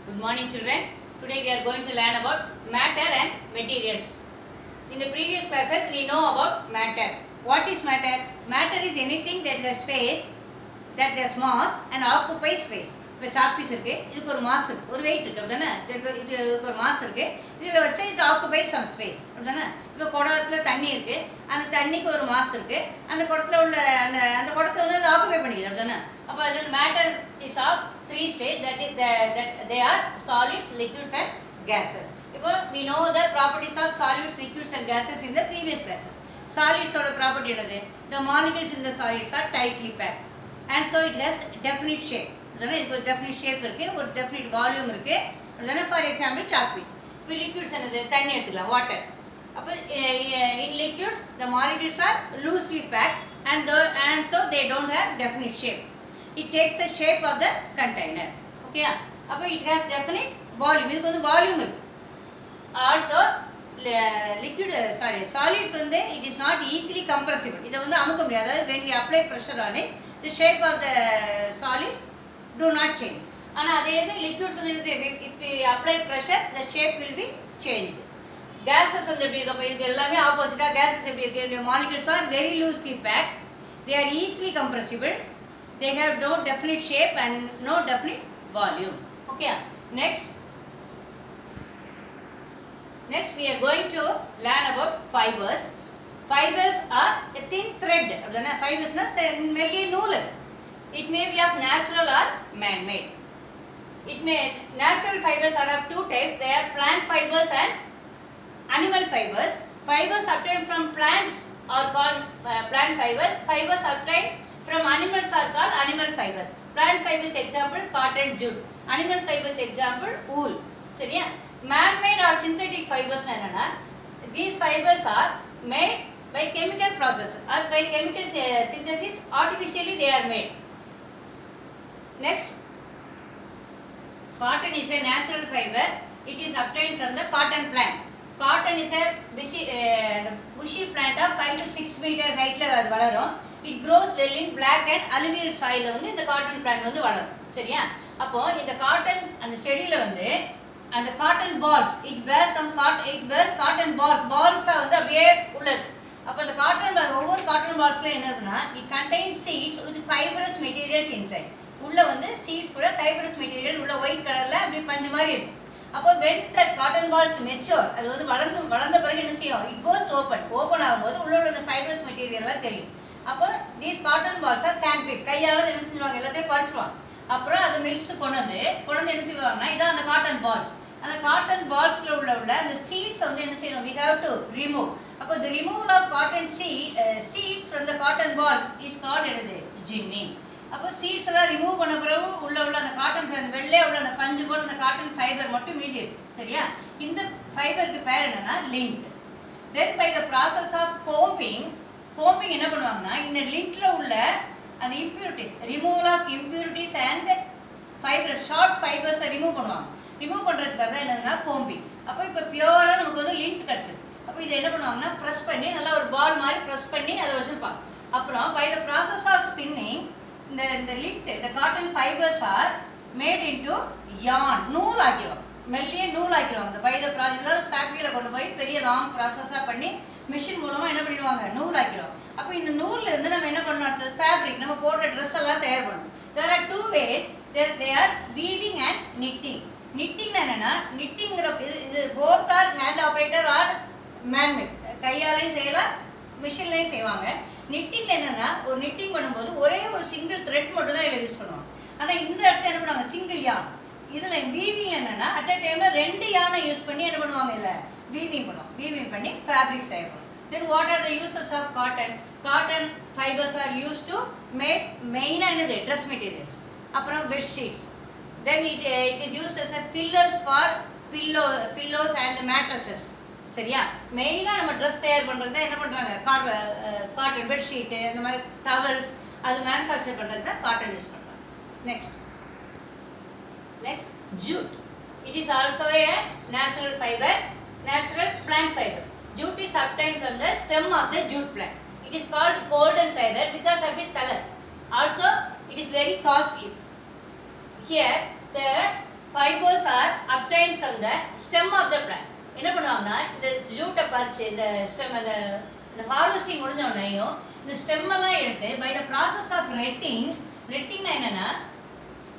Good morning children. Today we are going to learn about matter and materials. In the previous classes we know about matter. What is matter? Matter is anything that has space, that has mass and occupies space. இப்போ chalk piece இருக்கு, இதுக்கு ஒரு mass இருக்கு, ஒரு wait இருக்கு அப்படிதானே, இதுக்கு ஒரு மாஸ் இருக்கு, இதில் வச்சா இது ஆக்குபைஸ் சம் ஸ்பேஸ் அப்படிதானே. இப்போ குடத்தில் தண்ணி இருக்கு, அந்த தண்ணிக்கு ஒரு மாஸ் இருக்கு, அந்த குடத்தில் உள்ள அந்த குடத்தை வந்து அது ஆக்குபை பண்ணிக்குது அப்படிதானே. அப்போ அது matter is of three states, that they are solids, liquids and gases. இப்போ we know the properties of solids, liquids and gases in the previous class. Solids oda property என்னது? The molecules in the solids are tightly packed and so it has definite shape. அதனால இதுக்கு ஒரு definite shape இருக்கு, ஒரு definite volume இருக்கு. அதனால for example chalk piece. இப்போ liquids என்னது? தண்ணி எடுத்துக்கலாம், water. அப்போ in liquids the molecules are loosely packed and so they don't have definite shape. It takes the shape of the container. Okay, அப்போ it has definite volume. இதுக்கு வந்து volume இருக்கு. Also solids வந்து it is not easily compressible. இதை வந்து அமுக்க முடியாது. அதாவது when we apply pressure on it, the shape of the solids do not change. ஆனால் அதே இது liquids வந்து if we apply pressure, the shape will be changed. Gases வந்து எப்படி இருக்கு? இது எல்லாமே ஆப்போசிட்டா. gases எப்படி இருக்கு? The molecules are very loosely packed. They are easily compressible. They have no definite shape and no definite volume. Okay. Next we are going to learn about fibers. Fibers are a thin thread. Fibers na மெல்லிய நூல். It may be of natural or man-made. Natural fibers are of two types. They are plant fibers and animal fibers. Fibers obtained from plants are called plant fibers. Fibers obtained from animals are called animal fibers. Plant fibers example cotton, jute. Animal fibers example wool. சரியா? Man-made or synthetic fibers என்னன்னா, these fibers are made by chemical process or by chemical synthesis. Artificially they are made. Next, cotton is a natural fiber. It is obtained from the cotton plant. Cotton is a bushy plant of 5 to 6 meter height ல அது வளரும். It grows well in black and alluvial soil வந்து இந்த cotton plant வந்து வளரும். சரியா? அப்போ இந்த cotton அந்த செடியில வந்து அந்த cotton balls, it bears cotton balls வந்து அப்படியே உள்ளது. அப்போ இந்த cotton ஒவ்வொரு cotton ballsல என்ன இருக்குன்னா, it contains seeds with fibrous materials inside. உள்ள வந்து seeds கூட fibrous material உள்ள white கலர்ல அப்படியே பஞ்சு மாதிரி இருக்கும். அப்போ when the cotton balls mature, அது வந்து வளர்ந்த பிறகு என்ன செய்யும்? It bursts open ஆகும்போது உள்ள உள்ள அந்த fibrous material எல்லாம் தெரியும். அப்போ these cotton balls are hand picked. கையால என்ன செஞ்சுவாங்க? எல்லாத்தையும் பறிச்சுவாங்க. அப்புறம் அது மில்ஸ் கொண்டு வந்து என்ன செய்வாங்கன்னா, இதான் அந்த cotton balls. அந்த cotton ballsல உள்ள அந்த seeds வந்து என்ன செய்யணும்? We have to remove. அப்போ the removal of cotton seeds from the cotton balls is called என்னது? Ginning. அப்போ seeds எல்லாம் ரிமூவ் பண்ண பிறகு உள்ள அந்த காட்டன் வெள்ளை உள்ள அந்த பஞ்சு போல அந்த காட்டன் ஃபைபர் மட்டும் மீதி இருக்கு. சரியா? இந்த ஃபைபருக்கு பேர் என்னன்னா lint. Then by the process of combing என்ன பண்ணுவாங்கன்னா, இந்த lintல உள்ள அந்த impurities, removal of impurities and fibers, short fibers remove பண்ணுவாங்க. ரிமூவ் பண்றதுக்கு பேர் தான் என்னன்னா combing. அப்போ இப்போ பியூரா நமக்கு வந்து lint கிடைச்சது. அப்போ இதை என்ன பண்ணுவாங்கன்னா, பிரஸ் பண்ணி நல்லா ஒரு பால் மாதிரி பிரஸ் பண்ணி அதை வச்சிருப்பாங்க. அப்புறம் by the process of spinning the lint, the cotton fibers are made into yarn. நூல் ஆக்கிடுவாங்க, மெல்லிய நூல் ஆக்கிடுவாங்க. இந்த பை த ப்ராசஸ் ஃபேக்டரியில கொண்டு போய் பெரிய லாங் ப்ராசஸா பண்ணி மிஷின் மூலமா என்ன பண்ணிடுவாங்க? நூல் ஆக்கிடுவாங்க. அப்போ இந்த நூல்ல இருந்து நம்ம என்ன பண்ணணும்? அடுத்தது ஃபேப்ரிக், நம்ம போடுற ட்ரெஸ் எல்லாம் தயார் பண்ணணும். There are two ways. They are weaving and knitting. Knitting என்னன்னா, knittingங்கிற இது both are hand operated or man made. கையாலையும் செய்யலாம், மிஷின்லையும் செய்வாங்க. knitting என்னன்னா, ஒரு knitting பண்ணும்போது ஒரே ஒரு சிங்கிள் thread மட்டும் தான் இதில் யூஸ் பண்ணுவாங்க. ஆனால் இந்த இடத்துல என்ன பண்ணுவாங்க? Single yarn. இதில் weaving என்னன்னா, at a time ரெண்டு yarn யூஸ் பண்ணி என்ன பண்ணுவாங்க? இல்லை weaving பண்ணுவாங்க. weaving பண்ணி fabric செய்யணும். Then what are the uses of cotton? Cotton fibers are used to make main என்னது? dress materials. அப்புறம் bed sheets. Then it is used as a pillars for pillows and mattresses. சரியா? மெயினா நம்ம dress தயார் பண்றது என்ன பண்றாங்க? காட்டன் பெட் ஷீட், இந்த மாதிரி டவல்ஸ் அது மேனுஃபேக்சர் பண்றது தான் காட்டன் யூஸ் பண்றாங்க. Next jute. It is also a natural fiber, natural plant fiber. Jute is obtained from the stem of the jute plant. It is called golden fiber because of its color. Also it is very costly. Here the fibers are obtained from the stem of the plant. என்ன பண்ணுவாங்கன்னா இந்த ஜூட்டை பறிச்சு இந்த stem இந்த harvesting முடிஞ்ச உடனேயும் இந்த stem எல்லாம் எடுத்து by the process of retting என்னன்னா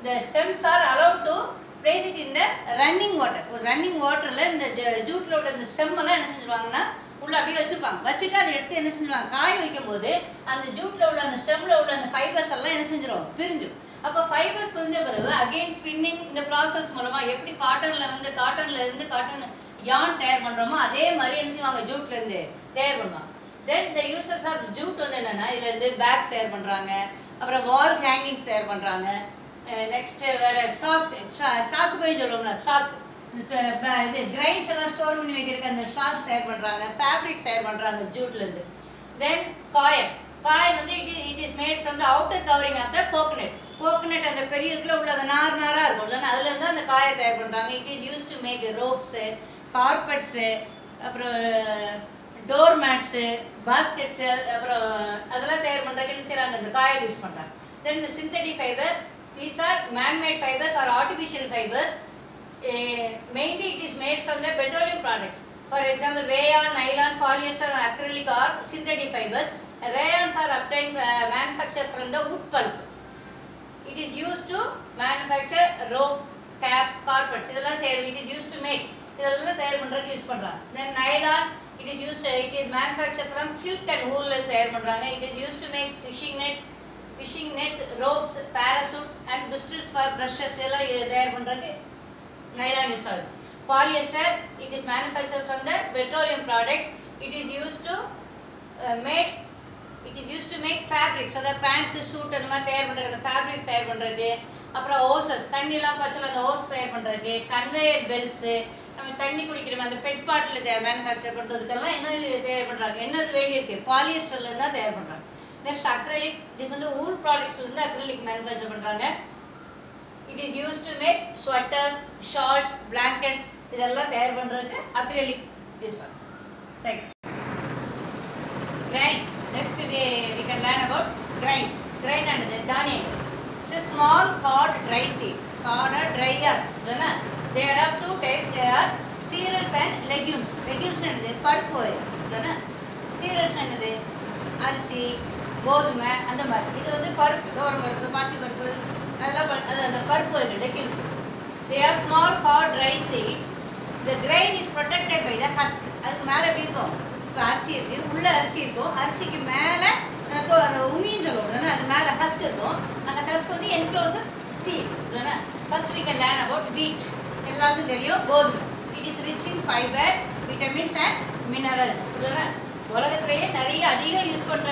the stems are allowed to place it in the running water. ஒரு ரன்னிங் வாட்டர்ல இந்த ஜூட்ல உள்ள இந்த ஸ்டெம் எல்லாம் என்ன செஞ்சுருவாங்கன்னா உள்ள அப்படியே வச்சுப்பாங்க. வச்சுட்டு அதை எடுத்து என்ன செஞ்சுருவாங்க காய வைக்கும் போது அந்த ஜூட்ல உள்ள அந்த ஸ்டெம்ல உள்ள அந்த ஃபைபர்ஸ் எல்லாம் என்ன செஞ்சிடும் பிரிஞ்சிடும். அப்போ ஃபைபர்ஸ் பிரிஞ்ச பிறகு அகெயின் ஸ்பின்னிங் இந்த ப்ராசஸ் மூலமா எப்படி காட்டன்ல இருந்து காட்டன் யான் தயார் பண்றோமோ அதே மாதிரி என்ன செய்வாங்க ஜூட்ல இருந்து தயார் பண்ணுவாங்க. தென் த யூசர்ஸ் ஆஃப் ஜூட் வந்து என்னன்னா இதுல இருந்து பேக்ஸ் தயார் பண்றாங்க, அப்புறம் வால் ஹேங்கிங்ஸ் தயார் பண்றாங்க, நெக்ஸ்ட் வேற சாக்கு பை சொல்லுவோம்ல சாக்கு இது கிரைன்ஸ் எல்லாம் ஸ்டோர் பண்ணி வைக்கிறதுக்கு அந்த சாக்ஸ் தயார் பண்றாங்க, ஃபேப்ரிக்ஸ் தயார் பண்றாங்க ஜூட்ல இருந்து. தென் காயர் வந்து it is made from the outer covering of the coconut அந்த பெரிய இதுல உள்ள அந்த நாரா இருக்கும் அதுல இருந்து அந்த காயை தயார் பண்றாங்க. It is use to make ropes, carpets, அப்புறம் டோர் மேட்ஸ், பாஸ்கெட்ஸ், அப்புறம் அதெல்லாம் தயார் பண்றதுக்கு என்ன செய்றாங்க அந்த காயை யூஸ் பண்றாங்க. தென் the synthetic fiber, these are man-made fibers or artificial fibers. Mainly it is made from the petroleum products. For example, rayon, nylon, polyester and acrylic are synthetic fibers. Rayons are obtained manufactured from the wood pulp. It is used to manufacture rope, cap, carpets. இதெல்லாம் சேரும். It is used to make. இதெல்லாம் தயார் பண்றதுக்கு use பண்றாங்க. Then nylon, it is manufactured from silk and wool தயார் பண்றாங்க. It is used to make fishing nets, ropes, parachutes and bristles for brushes எல்லாம் தயார் பண்றதுக்கு nylon யூஸ் ஆகுது. Polyester, it is manufactured from the petroleum products. It is used to make fabrics. அத pant, suit அந்த மாதிரி தயார் பண்றதுக்கு fabrics தயார் பண்றதுக்கு, அப்புறம் ஹோசஸ் தண்ணிலாம் பச்சல அந்த ஹோஸ் தயார் பண்றதுக்கு, கன்வேயர் பெல்ட்ஸ், நம்ம தண்ணி குடிக்கிற அந்த பெட் பாட்டில் மேனுஃபேக்சர் பண்றதுக்கெல்லாம் என்ன தயார் பண்றாங்க, என்னது வேண்டி இருக்கு பாலியஸ்டர்ல இருந்தா தயார் பண்றாங்க. நெக்ஸ்ட் அக்ரிலிக், this வந்து wool productsல இருந்து அக்ரிலிக் மேனுஃபேக்சர் பண்றாங்க. It is used to make sweaters, shawls, blankets இதெல்லாம் தயார் பண்றதுக்கு அக்ரிலிக் யூஸ் ஆகும். சரி, grain. Next we can learn about grains. Grain and the தானியம். It's a small hard dry seed. Hard or drier. They are of two types. They are cereals and legumes. Legumes என்னது பருப்பு வகை. cereals என்னது அரிசி, கோதுமை அந்த மாதிரி. இது வந்து பருப்பு, தோரம் பருப்பு, பாசி பருப்பு அதெல்லாம் அந்த பருப்பு வகை legumes. They are small hard dry seeds. The grain is protected by the husk. அதுக்கு மேலே எப்படி இருக்கும், இப்போ அரிசி இருக்கு, உள்ள அரிசி இருக்கும், அரிசிக்கு மேலே அந்த உமின்னு சொல்லுவோம், அது மேலே ஹஸ்க் இருக்கும், அந்த ஹஸ்க் வந்து encloses seed. First we can learn about wheat. எல்லாருக்கும் தெரியும் கோதுமை. It is rich in fiber, vitamins and minerals. உலகத்திலேயே நிறைய அதிகம் யூஸ் பண்ணுற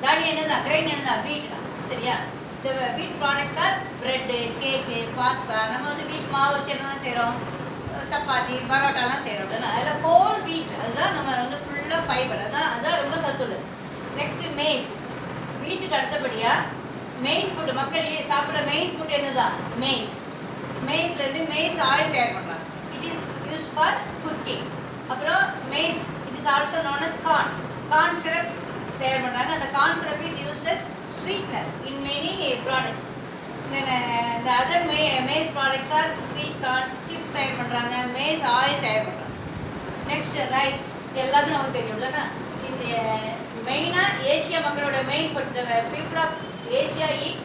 தானியம் என்னதான், கிரெயின் என்னதான், வீட் தான். சரியா? The wheat products are bread, cake, pasta. நம்ம வந்து வீட் மாவு வச்சு என்னதான் செய்கிறோம், சப்பாத்தி, பரோட்டாலாம் செய்கிறோம். அதில் ஹோல் வீட் அதுதான் நம்ம வந்து ஃபுல்லாக ஃபைபர், அதுதான் ரொம்ப சத்துள்ளது. Next maze. வீட்டுக்கு அடுத்தபடியாக மெயின் ஃபுட், மக்கள் சாப்பிட்ற மெயின் ஃபுட் என்னதான் மேஸ். மேஸ்லேருந்து மேஸ் ஆயில் தயார் பண்ணுறாங்க. It is use for cooking. அப்புறம் maize it is also known as corn syrup தயார் பண்ணுறாங்க. அந்த corn syrup is used as sweetener in many products. Then the other maize products are sweet corn, chips தயார் பண்றாங்க, maize oil தயார் பண்றாங்க. Next rice. எல்லாரும் நமக்கு தெரியும்லனா, இந்த மெயினா ஏசியா மக்களோட main food. The people of Asia eat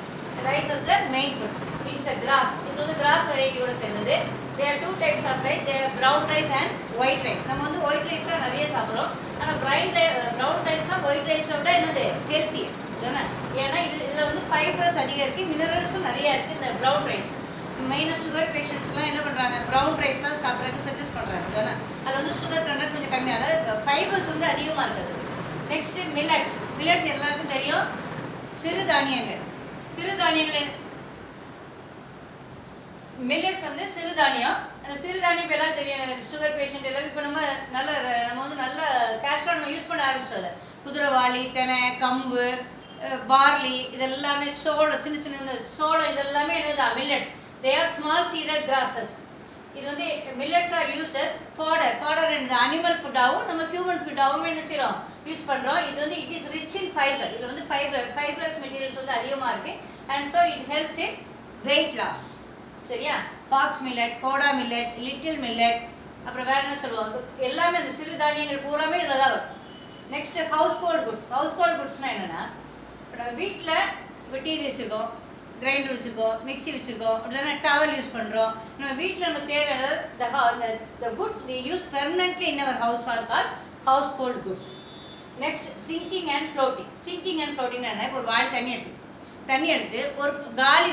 rice as their main food. It is a grass. இது வந்து grass variety ஓட சேர்ந்தது. There are two types of rice. There are brown rice and white rice. நம்ம வந்து white rice தான் நிறைய சாப்பிடுறோம். ஆனா brown rice தான் white rice ஓட என்னது ஹெல்த்தி. ஏன்னா இதில் வந்து ஃபைபர்ஸ் அதிகம் இருக்குது, மினரல்ஸும் நிறையா இருக்குது இந்த ப்ரௌன் ரைஸ். மெயினாக சுகர் பேஷண்ட்ஸ்லாம் என்ன பண்ணுறாங்க, ப்ரௌன் ரைஸ் தான் சாப்பிட்றதுக்கு சஜஸ்ட் பண்ணுறாங்க. தானே அதில் வந்து சுகர் கண்டென்ட் கொஞ்சம் கம்மியாக, அதாவது ஃபைபர்ஸ் வந்து அதிகமாக இருக்குது. நெக்ஸ்ட்டு மில்லட்ஸ் எல்லாருக்கும் தெரியும். சிறுதானியங்கள் மில்லட்ஸ் வந்து சிறுதானியம். அந்த சிறுதானியம் இப்போ எல்லாம் தெரியும், சுகர் பேஷண்ட் எல்லாம் இப்போ நம்ம வந்து நல்ல கேஸ்ட்ரால் நம்ம யூஸ் பண்ண ஆரம்பிச்சது. குதிரைவாளி, தெனை, கம்பு, பார்லி இதெல்லாமே, சோளம், சின்ன சோளம் இதெல்லாமே என்னதுதான் millets. They are small seeded grasses. இது வந்து millets are used as fodder என்னது அனிமல் ஃபுட்டாகவும் நம்ம ஹியூமன் ஃபுட்டாகவும் என்ன செய்கிறோம் யூஸ் பண்ணுறோம். இது வந்து it is rich in fibre. இது வந்து ஃபைபர்ஸ் மெட்டீரியல்ஸ் வந்து அதிகமாக இருக்குது. And so it helps in weight loss. சரியா? Fox millet, kodo millet, little millet, அப்புறம் வேறு என்ன சொல்லுவாங்க, எல்லாமே அந்த சிறுதானியங்கள் பூராமே இதில் தான் வரும். Next household goods. Household குட்ஸ்னால் என்னென்னா, இப்போ நம்ம வீட்டில் இப்போ டிவி வச்சுருக்கோம், கிரைண்டர் வச்சுருக்கோம், மிக்சி வச்சுருக்கோம், அப்படின்னா டவல் யூஸ் பண்ணுறோம். நம்ம வீட்டில் நம்ம தேவையான the goods we use permanently in our house are called household goods. Next singing and floating. Singing and floating என்ன, இப்போ ஒரு வாளி தண்ணி எடுத்து ஒரு காலி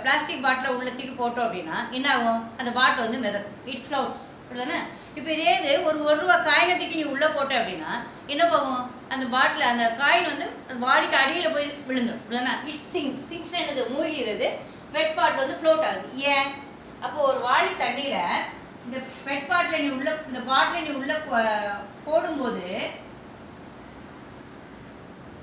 பிளாஸ்டிக் பாட்டில் உள்ளத்துக்கு போட்டோம் அப்படின்னா என்ன ஆகும், அந்த பாட்டில் வந்து மிதக்கும், இட் ஃப்ளோட்ஸ், அப்படிதானே. இப்போ இதே இது ஒரு ரூபா காயினத்துக்கு நீ உள்ளே போட்ட அப்படின்னா என்ன போகும், அந்த பாட்டில் அந்த காயின் வந்து அந்த வாளிக்கு அடியில் போய் விழுந்துடும், அப்படிதானே. இட் சிங்ஸ் என்னது, மூழ்கிறது. பெட் பாட்டில் வந்து ஃப்ளோட் ஆகுது. ஏன், அப்போது ஒரு வாளி தண்ணியில் இந்த பெட் பாட்டில் நீ உள்ள இந்த பாட்டில் நீ உள்ளே போடும்போது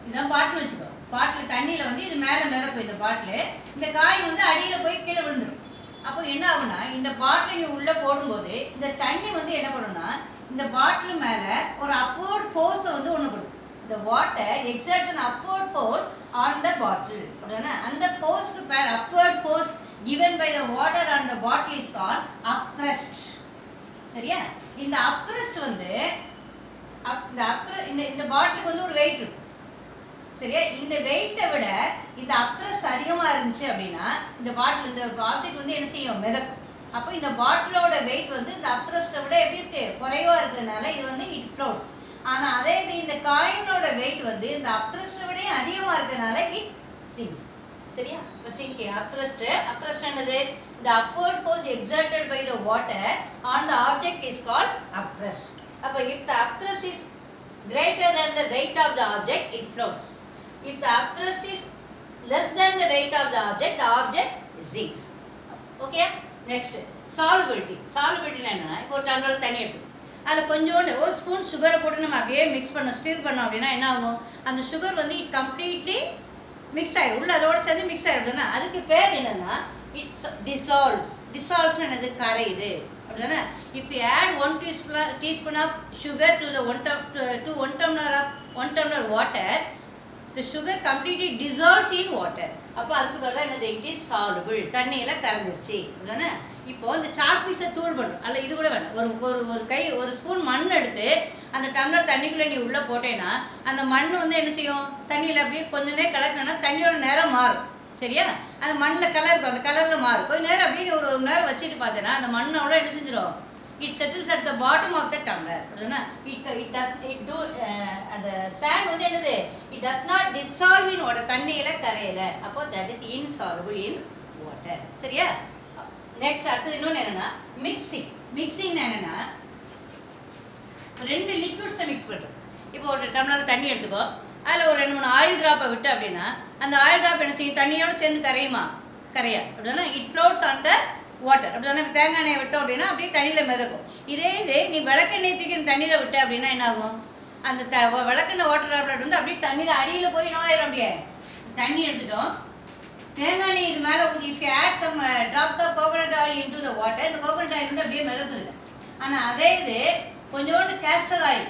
இதான் பாட்டில் வச்சுக்கோ, பாட்டில் தண்ணியில் வந்து இது மேலே மிதக்கும் இந்த பாட்டில், இந்த காயின் வந்து அடியில் போய் கீழே விழுந்துடும். அப்போ என்ன ஆகுனா, இந்த பாட்டில் நீ உள்ளே போடும்போது இந்த தண்ணி வந்து என்ன பண்ணுன்னா இந்த பாட்டில் மேலே ஒரு அப்வர்ட் ஃபோர்ஸை வந்து ஒன்று கொடுக்கும். இந்த water exerts an upward force on the bottle, அப்படின்னா அந்த ஃபோர்ஸ்க்கு பேர் upward force given by the water on the bottle is called upthrust. சரியா, இந்த upthrust வந்து இந்த பாட்டிலுக்கு வந்து ஒரு வெயிட் இருக்கும். சரியா, இந்த வெயிட்டை விட இந்த அப்த்ரஸ்ட் அதிகமாக இருந்துச்சு அப்படின்னா இந்த பாட்டில் இந்த ஆப்ஜெக்ட் வந்து என்ன செய்யும், மிதக்கும். அப்போ இந்த பாட்டிலோட வெயிட் வந்து இந்த அப்த்ரஸ்ட்டை விட எப்படி இருக்கு, குறைவா இருக்கிறதுனால இது வந்து இட் ஃப்ளோட்ஸ். ஆனால் அதே இது இந்த காயினோட வெயிட் வந்து இந்த அப்த்ரஸ்ட்டை விட அதிகமாக இருக்கிறதுனால இட் சிங்ஸ். சரியா, இப்போ சிங்கிங். அப்த்ரஸ்ட் என்னது, the upward force exerted by the water on the object is called upthrust. அப்போ if the upthrust is greater than the weight of the object, it floats. If the upthrust is less than the weight of the object sinks. Okay, next solubility. Solubility என்னன்னா, இப்போ ஒரு tumbler தண்ணி எடுத்து அதில் கொஞ்சோண்டு ஒரு spoon சுகரை போட்டு நம்ம அப்படியே மிக்ஸ் பண்ணோம், ஸ்டிர் பண்ணோம் அப்படின்னா என்ன ஆகும், அந்த சுகர் வந்து இட் கம்ப்ளீட்லி மிக்ஸ் ஆகிடும், உள்ள அதோட சேர்ந்து மிக்ஸ் ஆகிடுதுன்னா அதுக்கு பேர் என்னன்னா இட்ஸ் டிசால்வ்ஸ் என்னது, கரையுது, அப்படிதானே. If you add 1 teaspoon of sugar to the 1 tumbler water, the sugar completely dissolves in water. அப்போ அதுக்கு பதிலாக என்னது, இட் இஸ் சாலுபிள், தண்ணியில் கரைஞ்சிருச்சு, அப்படிதானே. இப்போ இந்த சாக் பீஸை தூள் பண்ணுறோம், அல்ல இது கூட வேணும், ஒரு ஸ்பூன் மண் எடுத்து அந்த டம்ளர் தண்ணிக்குள்ளே நீ உள்ளே போட்டேன்னா அந்த மண் வந்து என்ன செய்யும், தண்ணியில் அப்படியே கொஞ்ச நேரம் கலக்கணும்னா தண்ணியோட நிறம் மாறும். சரியா, அந்த மண்ணில் கலர் இருக்கும், அந்த கலரில் மாறும். கொஞ்சம் நேரம் அப்படின்னு ஒரு நேரம் வச்சுட்டு பார்த்தேன்னா அந்த மண்ணோட என்ன செஞ்சிடும், it settles at the bottom of the tumbler, அப்படின்னா அந்த sand வந்து என்னது, it does not dissolve in water, தண்ணியில் கரையலை, அப்போ that is insoluble in water. சரியா, நெக்ஸ்ட் அடுத்தது இன்னொன்று என்னென்னா மிக்சிங் என்னென்னா, ரெண்டு லிக்விட்ஸை மிக்ஸ் பண்ணுறோம். இப்போ ஒரு டம்ளர் தண்ணி எடுத்துக்கோ, அதில் ஒரு 2-3 ஆயில் ட்ராப்பை விட்டு அப்படின்னா அந்த ஆயில் ட்ராப் என்ன செய்யும், தண்ணியோடு சேர்ந்து கரையுமா, கரையா, அப்படின்னா it floats on the water, அப்படின்னா தேங்காய் எண்ணெயை விட்டோம் அப்படின்னா அப்படியே தண்ணியில் மிதக்கும். இதே நீ விளக்கெண்ணெய் தூக்கி தண்ணியில் விட்ட அப்படின்னா என்ன ஆகும், அந்த விளக்கெண்ணெய் வாட்டர் ட்ராப்லெட் வந்து அப்படியே தண்ணியில் அடியில் போய் நோயிடும். அப்படியே தண்ணி எடுத்துட்டோம், தேங்காய் எண்ணெய் இது மேலே ஊற்றி, if you add some drops of coconut oil into the water, இந்த கோகோனட் ஆயில் வந்து அப்படியே மிதக்குது. ஆனால் அதே இது கொஞ்சோண்டு கேஸ்டர் ஆயில்,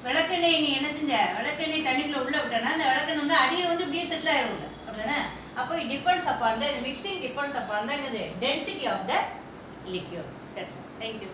விளக்கெண்ணெய் நீ என்ன செஞ்ச, விளக்கெண்ணெய் தண்ணிக்குள்ளே உள்ளே விட்டேன்னா அந்த விளக்கெண்ணெய் வந்து அடியில் வந்து இப்படியே செட்டில் ஆயிரும், அப்படிதானே. அப்போ it depends upon the mixing depends upon the density of the liquid. That's it. Thank you.